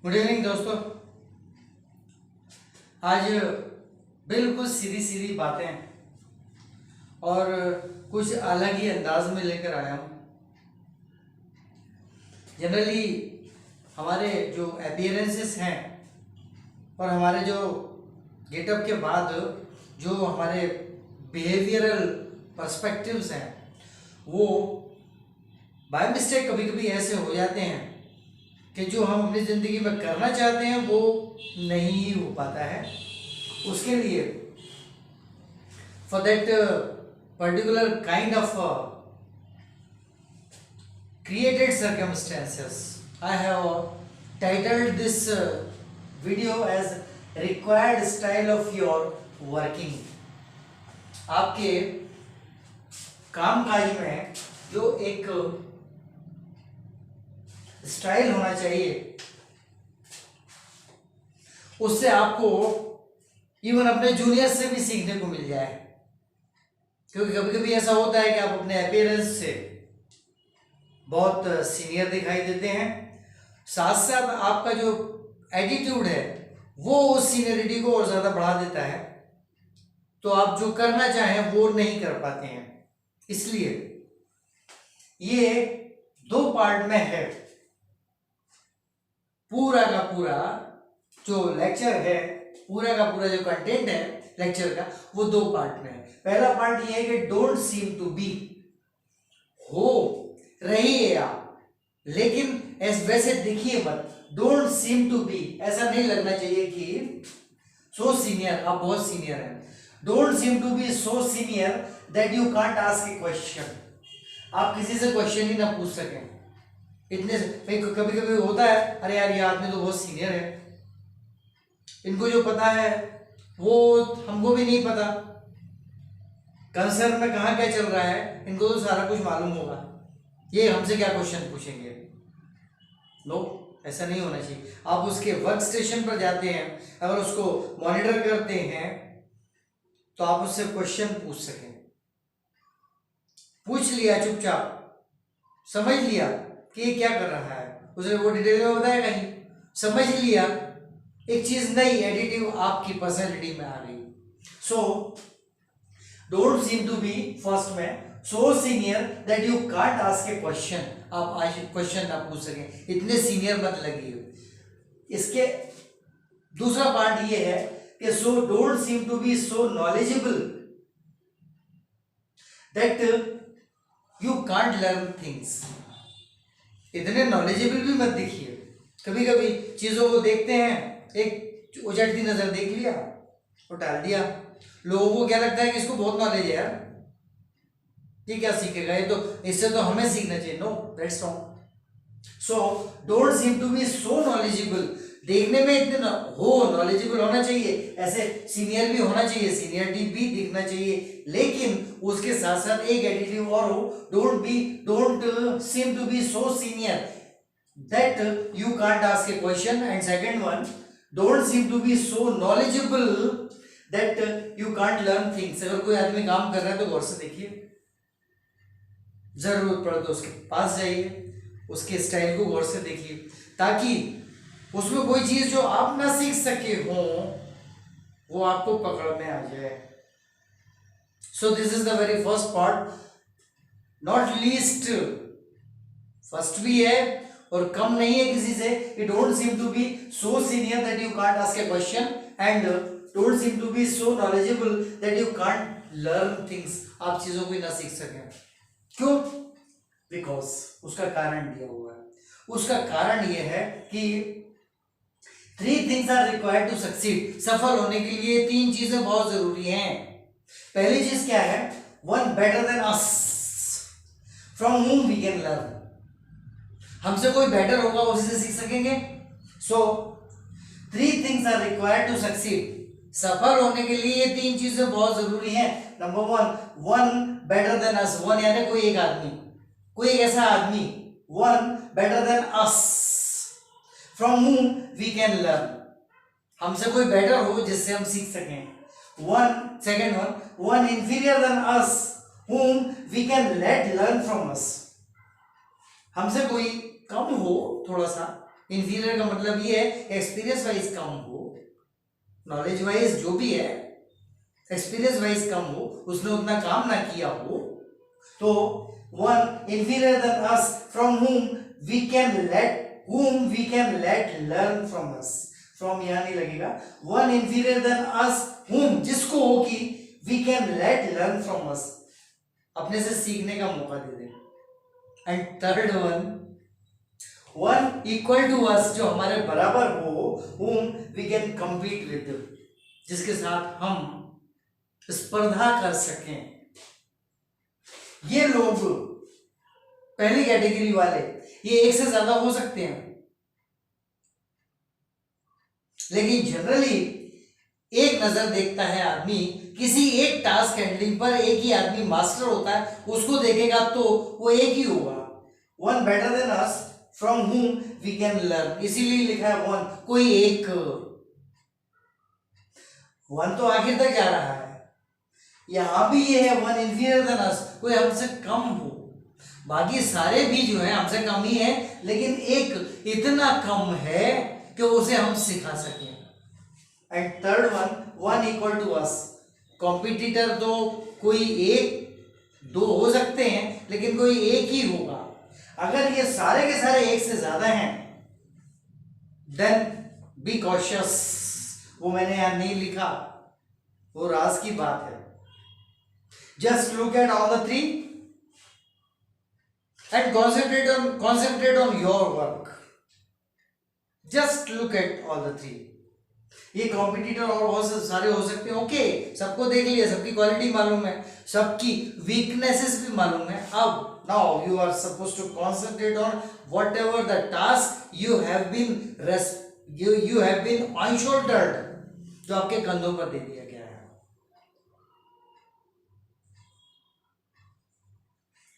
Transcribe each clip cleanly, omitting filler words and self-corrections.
Good evening दोस्तों। आज बिल्कुल सीधी सीधी बातें और कुछ अलग ही अंदाज में लेकर आया हूँ। जनरली हमारे जो अपीयरेंसेस हैं और हमारे जो गेटअप के बाद जो हमारे बिहेवियरल पर्सपेक्टिव्स हैं वो बाय मिस्टेक कभी कभी ऐसे हो जाते हैं कि जो हम अपनी ज़िंदगी में करना चाहते हैं वो नहीं हो पाता है। उसके लिए for that particular kind of created circumstances, I have titled this video as required style of your working. आपके कामकाज में जो एक स्टाइल होना चाहिए उससे आपको इवन अपने जूनियर से भी सीखने को मिल जाए, क्योंकि कभी कभी ऐसा होता है कि आप अपने अपीयरेंस से बहुत सीनियर दिखाई देते हैं, साथ साथ आपका जो एटीट्यूड है वो उस सीनियरिटी को और ज़्यादा बढ़ा देता है, तो आप जो करना चाहें वो नहीं कर पाते हैं। इसलिए ये दो पार्ट में है। पूरा का पूरा जो लेक्चर है, पूरा का पूरा जो कंटेंट है लेक्चर का, वो दो पार्ट में है। पहला पार्ट ये है कि डोंट सीम टू बी, हो रहिए आप लेकिन वैसे दिखिए मत। डोंट सीम टू बी, ऐसा नहीं लगना चाहिए कि सो सीनियर, आप बहुत सीनियर हैं। Don't seem to be so senior that you can't ask a question, आप किसी से क्वेश्चन ही ना पूछ सकें। इतने कभी कभी होता है, अरे यार ये आदमी तो बहुत सीनियर है, इनको जो पता है वो हमको भी नहीं पता, कंसर्न में कहाँ क्या चल रहा है इनको तो सारा कुछ मालूम होगा, ये हमसे क्या क्वेश्चन पूछेंगे। नो, ऐसा नहीं होना चाहिए। आप उसके वर्क स्टेशन पर जाते हैं, अगर उसको मॉनिटर करते हैं तो आप उससे क्वेश्चन पूछ सकें। पूछ लिया चुपचाप, समझ लिया कि ये क्या कर रहा है, उसने वो डिटेल में बताया नहीं, समझ लिया, एक चीज नई एडिटिव आपकी पर्सनैलिटी में आ गई। So don't seem to be first में so senior that you can't ask a question, आप आज क्वेश्चन ना पूछ सकें, इतने सीनियर मत लगिए। इसके दूसरा पार्ट ये है कि so don't seem to be so knowledgeable that you can't learn things, इतने नॉलेजेबल भी मत दिखिए। कभी कभी चीजों को देखते हैं, एक उजड़ती नजर देख लिया और टाल दिया, लोगों को क्या लगता है कि इसको बहुत नॉलेज है यार, ये क्या सीखेगा, ये तो इससे तो हमें सीखना चाहिए। No, that's wrong. So don't seem to be so knowledgeable, देखने में इतने नॉलेजेबल होना चाहिए, ऐसे सीनियर भी होना चाहिए, सीनियरिटी भी दिखना चाहिए, लेकिन उसके साथ साथ एक एटीट्यूड और हो, don't seem to be so senior that you can't ask a question, and second one, don't seem to be so knowledgeable that you can't learn things. अगर कोई आदमी काम कर रहा है तो गौर से देखिए, जरूरत पड़े तो उसके पास जाइए, उसके स्टाइल को गौर से देखिए, ताकि उसमें कोई चीज जो आप ना सीख सके हो वो आपको पकड़ में आ जाए। So this is the very first part, not least, first भी है और कम नहीं है किसी से। You don't seem to be so senior that you can't ask a question, and don't seem to be so knowledgeable that you can't learn things, आप चीजों को ना सीख सकें। क्यों? बिकॉज उसका कारण दिया हुआ है। उसका कारण यह है कि 3 things are required to succeed, सफल होने के लिए 3 चीजें बहुत जरूरी हैं। पहली चीज क्या है? One better than us from whom we can learn, हमसे कोई बेटर होगा उसी से सीख सकेंगे। So 3 things are required to succeed, सफल होने के लिए ये 3 चीजें बहुत जरूरी हैं। Number one better than us, one यानी कोई एक आदमी, कोई एक ऐसा आदमी, one better than us from whom we can learn, हमसे कोई बेटर हो जिससे हम सीख सकें। Second one inferior than us whom we can let learn from us, हमसे कोई कम हो थोड़ा सा इंफीरियर का मतलब ये है एक्सपीरियंस वाइज कम हो, नॉलेज वाइज जो भी है, एक्सपीरियंस वाइज कम हो, उसने उतना काम ना किया हो, तो one inferior than us from whom we can let learn from us, from यहां नहीं लगेगा, one inferior than us whom जिसको हो कि we can let learn from us, अपने से सीखने का मौका दे दे। And third one equal to us जो हमारे बराबर हो, whom we can compete with, जिसके साथ हम स्पर्धा कर सकें। ये लोग पहली कैटेगरी वाले ये एक से ज्यादा हो सकते हैं, लेकिन जनरली एक नजर देखता है आदमी, किसी एक टास्क हैंडलिंग पर एक ही आदमी मास्टर होता है, उसको देखेगा तो वो एक ही होगा। One better than us from whom we can learn, इसीलिए लिखा है वन, कोई एक, वन तो आखिर तक जा रहा है। यहां भी ये है वन इंफीरियर देन अस, कोई हमसे कम हो, बाकी सारे भी जो है हमसे कम ही है, लेकिन एक इतना कम है कि उसे हम सिखा सकें। And third one equal to us, competitor तो कोई एक दो हो सकते हैं, लेकिन कोई एक ही होगा। अगर ये सारे के सारे एक से ज्यादा हैं, देन बी कॉशियस, वो मैंने यहां नहीं लिखा, वो राज की बात है। Just look at all the three and concentrate on your work, just look at all the three। ये कॉम्पिटिटर और बहुत सारे हो सकते हैं, ओके, सबको देख लिया, सबकी क्वालिटी मालूम है, सबकी वीकनेसेस भी मालूम है। अब now you are suppose to concentrate on whatever the task you have been on shouldered, जो आपके कंधों पर दे दिया गया है।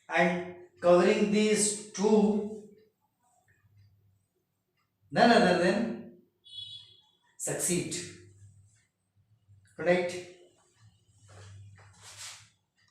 And covering these two, none other than succeed, correct?